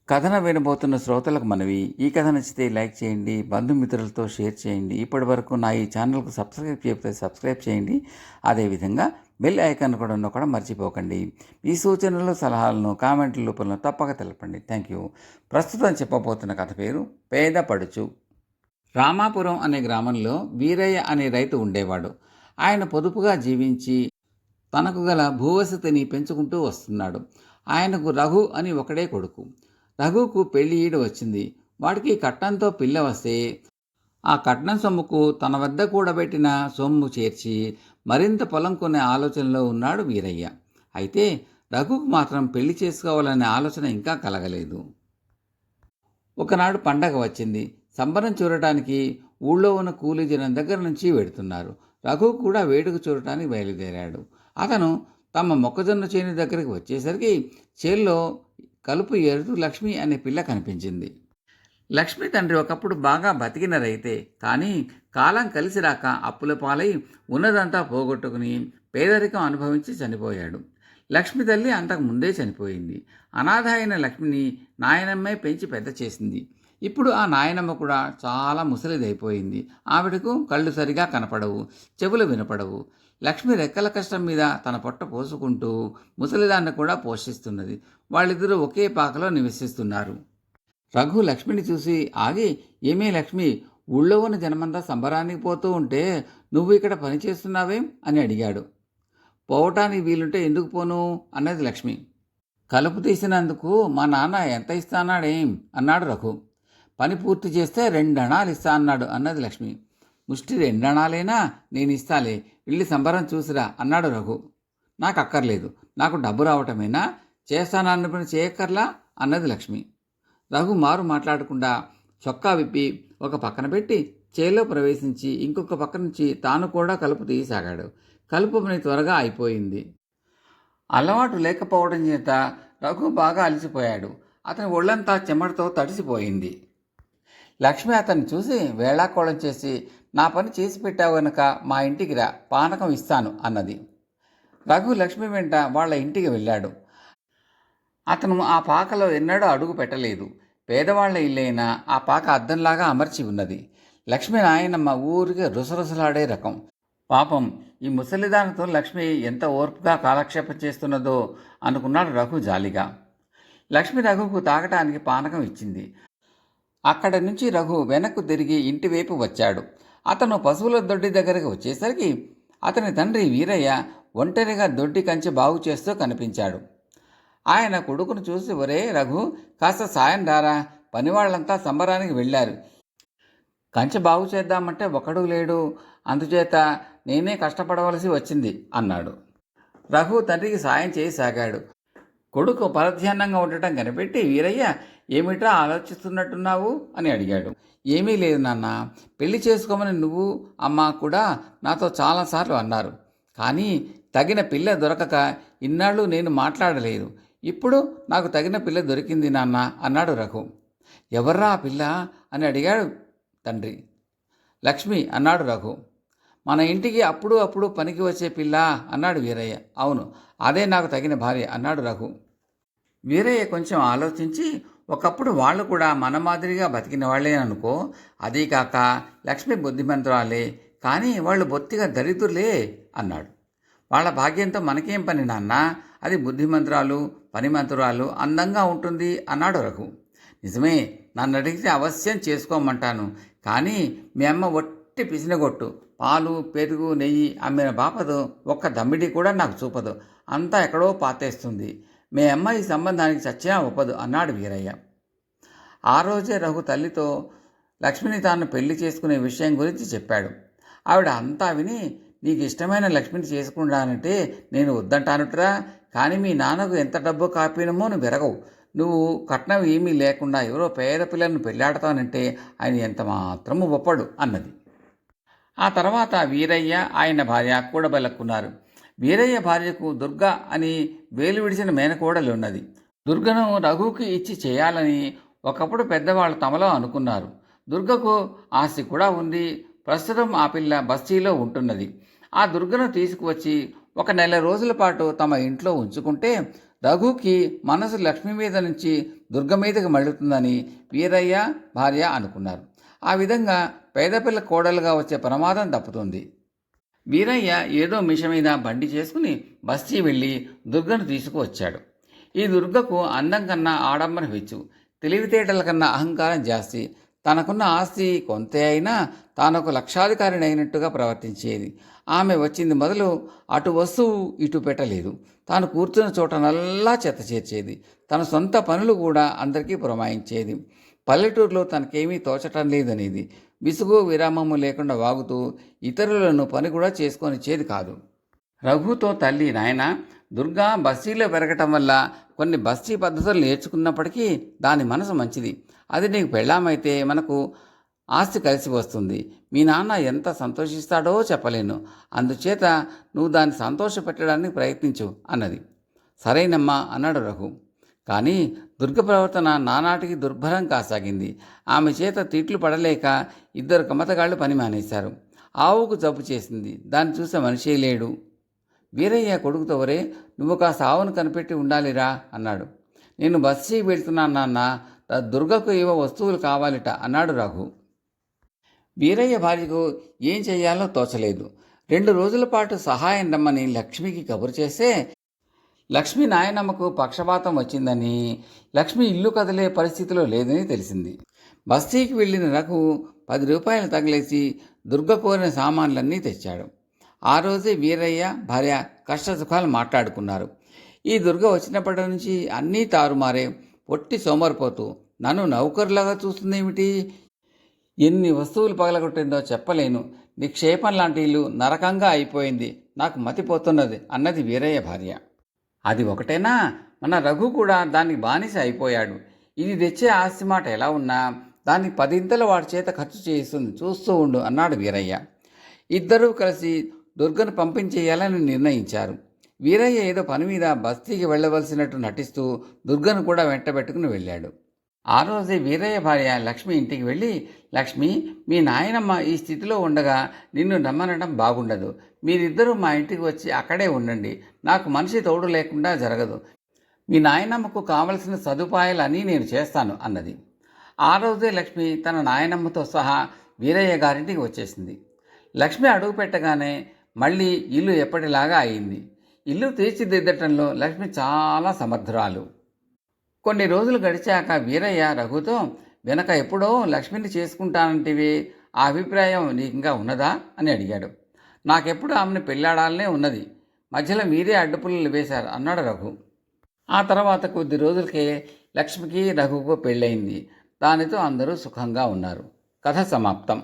కథను వినబోతున్న శ్రోతలకు మనవి, ఈ కథ నచ్చితే లైక్ చేయండి, బంధుమిత్రులతో షేర్ చేయండి. ఇప్పటి వరకు నా ఈ ఛానల్కు సబ్స్క్రైబ్ చేయకపోతే సబ్స్క్రైబ్ చేయండి. అదేవిధంగా బెల్ ఐకాన్ కూడా నొక్కడం మర్చిపోకండి. ఈ సూచనలు, సలహాలను కామెంట్ల రూపంలో తప్పక తెలపండి. Thank you. ప్రస్తుతం చెప్పబోతున్న కథ పేరు పేద పడుచు. రామాపురం అనే గ్రామంలో వీరయ్య అనే రైతు ఉండేవాడు. ఆయన పొదుపుగా జీవించి తనకు గల భూవసతిని పెంచుకుంటూ వస్తున్నాడు. ఆయనకు రఘు అని ఒకడే కొడుకు. రఘుకు పెళ్లి ఈడు వచ్చింది. వాడికి కట్నంతో పిల్ల వస్తే ఆ కట్నం సొమ్ముకు తన వద్ద కూడబెట్టిన సొమ్ము చేర్చి మరింత పొలం కొనే ఆలోచనలో ఉన్నాడు వీరయ్య. అయితే రఘుకు మాత్రం పెళ్లి చేసుకోవాలనే ఆలోచన ఇంకా కలగలేదు. ఒకనాడు పండగ వచ్చింది. సంబరం చూడటానికి ఊళ్ళో ఉన్న కూలీ జనం దగ్గర నుంచి వెడుతున్నారు. రఘు కూడా వేడుక చూడటానికి బయలుదేరాడు. అతను తమ మొక్కజొన్న చేను దగ్గరికి వచ్చేసరికి చేల్లో కలుపు ఏరుతూ లక్ష్మి అనే పిల్ల కనిపించింది. లక్ష్మి తండ్రి ఒకప్పుడు బాగా బతికిన రైతే, కానీ కాలం కలిసి రాక అప్పుల పాలై ఉన్నదంతా పోగొట్టుకుని పేదరికం అనుభవించి చనిపోయాడు. లక్ష్మి తల్లి అంతకు ముందే చనిపోయింది. అనాథ అయిన లక్ష్మిని నాయనమ్మే పెంచి పెద్ద చేసింది. ఇప్పుడు ఆ నాయనమ్మ కూడా చాలా ముసలిదైపోయింది. ఆవిడకు కళ్ళు సరిగా కనపడవు, చెవులు వినపడవు. లక్ష్మి రెక్కల కష్టం మీద తన పొట్ట పోసుకుంటూ ముసలిదాన్ని కూడా పోషిస్తున్నది. వాళ్ళిద్దరూ ఒకే పాకలో నివసిస్తున్నారు. రఘు లక్ష్మిని చూసి ఆగి, ఏమే లక్ష్మి, ఊళ్ళో ఉన్న జనమంతా సంబరానికి పోతూ ఉంటే నువ్వు ఇక్కడ పని చేస్తున్నావేం అని అడిగాడు. పోవటానికి వీలుంటే ఎందుకు పోను అన్నది లక్ష్మి. కలుపు తీసినందుకు మా నాన్న ఎంత ఇస్తానాడేం అన్నాడు రఘు. పని పూర్తి చేస్తే 2 అణాలు ఇస్తా అన్నాడు అన్నది లక్ష్మి. ముష్టి 2 అణాలేనా, నేను ఇస్తాలే, వెళ్ళి సంబరం చూసిరా అన్నాడు రఘు. నాకు అక్కర్లేదు, నాకు డబ్బు రావటమేనా, చేస్తానన్న పని చేయక్కర్లా అన్నది లక్ష్మి. రఘు మారు మాట్లాడకుండా చొక్కా విప్పి ఒక పక్కన పెట్టి చేలో ప్రవేశించి ఇంకొక పక్క నుంచి తాను కూడా కలుపు తీయసాగాడు. కలుపు పని త్వరగా అయిపోయింది. అలవాటు లేకపోవడం చేత రఘు బాగా అలసిపోయాడు. అతని ఒళ్ళంతా చెమటతో తడిసిపోయింది. లక్ష్మి అతన్ని చూసి వేళాకోళం చేసి, నా పని చేసి పెట్టావు గనక మా ఇంటికి రా, పానకం ఇస్తాను అన్నది. రఘు లక్ష్మి వెంట వాళ్ళ ఇంటికి వెళ్ళాడు. అతను ఆ పాకలో ఎన్నడూ అడుగు పెట్టలేదు. పేదవాళ్ల ఇల్లైనా ఆ పాక అద్దంలాగా అమర్చి ఉన్నది. లక్ష్మి నాయనమ్మ ఊరికి రుసరుసలాడే రకం. పాపం, ఈ ముసలిదానితో లక్ష్మి ఎంత ఓర్పుగా కాలక్షేపం చేస్తున్నదో అనుకున్నాడు రఘు జాలిగా. లక్ష్మి రఘుకు తాగటానికి పానకం ఇచ్చింది. అక్కడి నుంచి రఘు వెనక్కు తిరిగి ఇంటివైపు వచ్చాడు. అతను పశువుల దొడ్డి దగ్గరికి వచ్చేసరికి అతని తండ్రి వీరయ్య ఒంటరిగా దొడ్డి కంచె బాగు చేస్తూ కనిపించాడు. ఆయన కొడుకును చూసి, ఒరే రఘు, కాస్త సాయం రారా, పనివాళ్లంతా సంబరానికి వెళ్ళారు. కంచె బాగు చేద్దామంటే ఒకడు లేడు, అందుచేత నేనే కష్టపడవలసి వచ్చింది అన్నాడు. రఘు తండ్రికి సాయం చేయసాగాడు. కొడుకు పరధ్యానంగా ఉండటం కనిపెట్టి వీరయ్య, ఏమిట్రా ఆలోచిస్తున్నట్టున్నావు అని అడిగాడు. ఏమీ లేదు నాన్న, పెళ్లి చేసుకోమని నువ్వు అమ్మ కూడా నాతో చాలాసార్లు అన్నారు. కానీ తగిన పిల్ల దొరకక ఇన్నాళ్ళు నేను మాట్లాడలేదు. ఇప్పుడు నాకు తగిన పిల్ల దొరికింది నాన్న అన్నాడు రఘు. ఎవర్రా ఆ పిల్ల అని అడిగాడు తండ్రి. లక్ష్మి అన్నాడు రఘు. మన ఇంటికి అప్పుడు అప్పుడు పనికి వచ్చే పిల్ల అన్నాడు వీరయ్య. అవును, అదే నాకు తగిన భార్య అన్నాడు రఘు. వీరయ్య కొంచెం ఆలోచించి, ఒకప్పుడు వాళ్ళు కూడా మన మాదిరిగా బతికిన వాళ్ళే అనుకో, అదీ కాక లక్ష్మి బుద్ధిమంతురాలే, కానీ వాళ్ళు బొత్తిగా దరిద్రులే అన్నాడు. వాళ్ళ భాగ్యంతో మనకేం పని నాన్న, అది బుద్ధిమంతురాలు, పనిమంతురాలు, అందంగా ఉంటుంది అన్నాడు రఘు. నిజమే, నన్ను అడిగితే అవశ్యం చేసుకోమంటాను, కానీ మీ అమ్మ ఒట్టి పిసినగొట్టు, పాలు పెరుగు నెయ్యి అమ్మిన బాపదు, ఒక్క దమ్మిడి కూడా నాకు చూపదు, అంతా ఎక్కడో పాతేస్తుంది. మీ అమ్మ ఈ సంబంధానికి చచ్చినా ఒప్పదు అన్నాడు వీరయ్య. ఆ రోజే రఘు తల్లితో లక్ష్మిని తాను పెళ్లి చేసుకునే విషయం గురించి చెప్పాడు. ఆవిడ అంతా విని, నీకు ఇష్టమైన లక్ష్మిని చేసుకుంటానంటే నేను వద్దంటానుట్రా, కానీ మీ నాన్నకు ఎంత డబ్బు కాపినమో నువ్వు విరగవు. నువ్వు కట్నం ఏమీ లేకుండా ఎవరో పేద పిల్లలను పెళ్లాడతానంటే ఆయన ఎంత మాత్రము ఒప్పడు అన్నది. ఆ తర్వాత వీరయ్య ఆయన భార్య కూడబెలక్కున్నారు. వీరయ్య భార్యకు దుర్గ అని వేలు విడిచిన మేనకోడలు ఉన్నది. దుర్గను రఘుకి ఇచ్చి చేయాలని ఒకప్పుడు పెద్దవాళ్ళు తమలో అనుకున్నారు. దుర్గకు ఆస్తి కూడా ఉంది. ప్రస్తుతం ఆ పిల్ల బస్తీలో ఉంటున్నది. ఆ దుర్గను తీసుకువచ్చి 1 నెల రోజుల పాటు తమ ఇంట్లో ఉంచుకుంటే రఘుకి మనసు లక్ష్మి మీద నుంచి దుర్గ మీదకి మళ్ళుతుందని వీరయ్య భార్య అనుకున్నారు. ఆ విధంగా పేదపిల్ల కోడలుగా వచ్చే ప్రమాదం తప్పుతుంది. వీరయ్య ఏదో మిష మీద బండి చేసుకుని బస్తీ వెళ్ళి దుర్గను తీసుకువచ్చాడు. ఈ దుర్గకు అందం కన్నా ఆడంబరం హెచ్చు, తెలివితేటల కన్నా అహంకారం జాస్తి. తనకున్న ఆస్తి కొంతే అయినా తానొక లక్షాధికారిని అయినట్టుగా ప్రవర్తించేది. ఆమె వచ్చింది మొదలు అటు వస్తువు ఇటు పెట్టలేదు. తాను కూర్చున్న చోట నల్లా చెత్త చేర్చేది. తన సొంత పనులు కూడా అందరికీ పురమాయించేది. పల్లెటూరులో తనకేమీ తోచటం లేదనేది. విసుగు విరామము లేకుండా వాగుతూ ఇతరులను పని కూడా చేసుకొనిచ్చేది కాదు. రఘుతో తల్లి, నాయన, దుర్గా బస్తీలో పెరగటం వల్ల కొన్ని బస్తీ పద్ధతులు నేర్చుకున్నప్పటికీ దాని మనసు మంచిది. అది నీకు పెళ్ళామైతే మనకు ఆస్తి కలిసి వస్తుంది. మీ నాన్న ఎంత సంతోషిస్తాడో చెప్పలేను. అందుచేత నువ్వు దాన్ని సంతోషపెట్టడానికి ప్రయత్నించు అన్నది. సరేనమ్మా అన్నాడు రఘు. కానీ దుర్గ ప్రవర్తన నానాటికి దుర్భరం కాసాగింది. ఆమె చేత తిట్లు పడలేక ఇద్దరు కమతగాళ్ళు పని మానేశారు. ఆవుకు జబ్బు చేసింది. దాన్ని చూసే మనిషే లేడు. వీరయ్య కొడుకుతో, "ఒరే, నువ్వు కాస్త ఆవును కనిపెట్టి ఉండాలిరా" అన్నాడు. "నేను బస్సీకి వెళ్తున్నాను నాన్న, దుర్గకు ఏవో వస్తువులు కావాలిట" అన్నాడు రఘు. వీరయ్య భార్యకు ఏం చెయ్యాలో తోచలేదు. 2 రోజుల పాటు సహాయం రమ్మని లక్ష్మికి కబురు చేస్తే లక్ష్మి నాయనమ్మకు పక్షపాతం వచ్చిందని, లక్ష్మి ఇల్లు కదిలే పరిస్థితిలో లేదని తెలిసింది. బస్తీకి వెళ్ళిన రఘు 10 రూపాయలు తగిలేసి దుర్గ కోరిన సామాన్లన్నీ తెచ్చాడు. ఆ రోజే వీరయ్య భార్య కష్టసుఖాలు మాట్లాడుకున్నారు. ఈ దుర్గ వచ్చినప్పటి నుంచి అన్నీ తారుమారే. పొట్టి సోమరిపోతూ నన్ను నౌకరులాగా చూస్తుందేమిటి? ఎన్ని వస్తువులు పగలగొట్టిందో చెప్పలేను. నిక్షేపం లాంటి ఇల్లు నరకంగా అయిపోయింది. నాకు మతిపోతున్నది అన్నది వీరయ్య భార్య. అది ఒకటేనా, మన రఘు కూడా దానికి బానిస అయిపోయాడు. ఇది తెచ్చే ఆస్తి మాట ఎలా ఉన్నా దానికి 10 వాడి చేత ఖర్చు చేయిస్తుంది, చూస్తూ ఉండు అన్నాడు వీరయ్య. ఇద్దరూ కలిసి దుర్గను పంపించేయాలని నిర్ణయించారు. వీరయ్య ఏదో పని మీద బస్తీకి వెళ్ళవలసినట్టు నటిస్తూ దుర్గను కూడా వెంటబెట్టుకుని వెళ్ళాడు. ఆ రోజే వీరయ్య భార్య లక్ష్మి ఇంటికి వెళ్ళి, "లక్ష్మి, మీ నాయనమ్మ ఈ స్థితిలో ఉండగా నిన్ను నమ్మనడం బాగుండదు. మీరిద్దరూ మా ఇంటికి వచ్చి అక్కడే ఉండండి. నాకు మనిషి తోడు లేకుండా జరగదు. మీ నాయనమ్మకు కావలసిన సదుపాయాలన్నీ నేను చేస్తాను" అన్నది. ఆ రోజే లక్ష్మి తన నాయనమ్మతో సహా వీరయ్య గారింటికి వచ్చేసింది. లక్ష్మి అడుగు పెట్టగానే మళ్ళీ ఇల్లు ఎప్పటిలాగా అయింది. ఇల్లు తీర్చిదిద్దటంలో లక్ష్మి చాలా సమర్థురాలు. కొన్ని రోజులు గడిచాక వీరయ్య రఘుతో, "వెనక ఎప్పుడో లక్ష్మిని చేసుకుంటానంటివి, ఆ అభిప్రాయం నీకింకా ఉన్నదా" అని అడిగాడు. "నాకెప్పుడు ఆమెను పెళ్ళాడాలనే ఉన్నది. మధ్యలో మీరే అడ్డుపుల్లలు వేశారు" అన్నాడు రఘు. ఆ తర్వాత కొద్ది రోజులకే లక్ష్మికి రఘుకు పెళ్ళయింది. దానితో అందరూ సుఖంగా ఉన్నారు. కథ సమాప్తం.